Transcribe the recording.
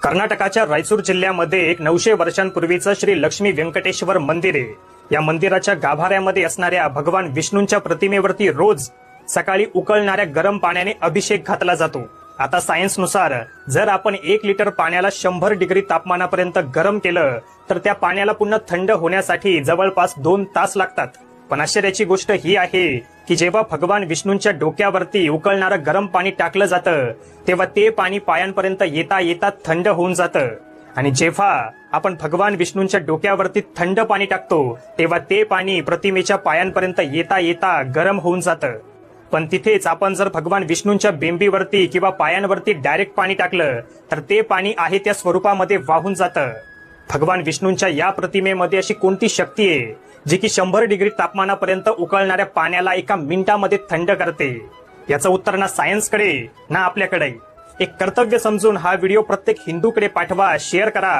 कर्नाटकाच्या रायचूर जिल्ह्यामध्ये एक 900 वर्षांपूर्वीचं श्री लक्ष्मी व्यंकटेश्वर मंदिर आहे। या मंदिराच्या गाभाऱ्यामध्ये असणाऱ्या भगवान विष्णूंच्या प्रतिमेवरती रोज सकाळी उकळणाऱ्या गरम पाण्याने अभिषेक घातला जातो। आता सायन्सनुसार जर आपण 1 लिटर पाण्याला 100 डिग्री तापमानापर्यंत गरम केलं तर त्या पाण्याला पुन्हा थंड होण्यासाठी जवळपास 2 तास लागतात। पण आश्चर्याची गोष्ट ही आहे की जेव्हा भगवान विष्णूंच्या डोक्यावरती उकळणारं गरम पाणी टाकलं जातं तेव्हा ते पाणी पायांपर्यंत येता येता थंड होऊन जातं आणि जेव्हा आपण भगवान विष्णूंच्या डोक्यावरती थंड पाणी टाकतो तेव्हा ते पाणी प्रतिमेच्या पायांपर्यंत येता येता गरम होऊन जातं। पण तिथेच आपण जर भगवान विष्णूंच्या बेंबीवरती किंवा पायांवरती डायरेक्ट पाणी टाकलं तर ते पाणी आहे त्या स्वरूपामध्ये वाहून जातं। भगवान विष्णूंच्या या प्रतिमेमध्ये अशी कोणती शक्ती आहे जी की 100 डिग्री तापमानापर्यंत उकळणाऱ्या पाण्याला एका मिनिटामध्ये थंड करते? याचं उत्तर ना सायन्सकडे ना आपल्याकडे। एक कर्तव्य समजून हा व्हिडिओ प्रत्येक हिंदूकडे पाठवा, शेअर करा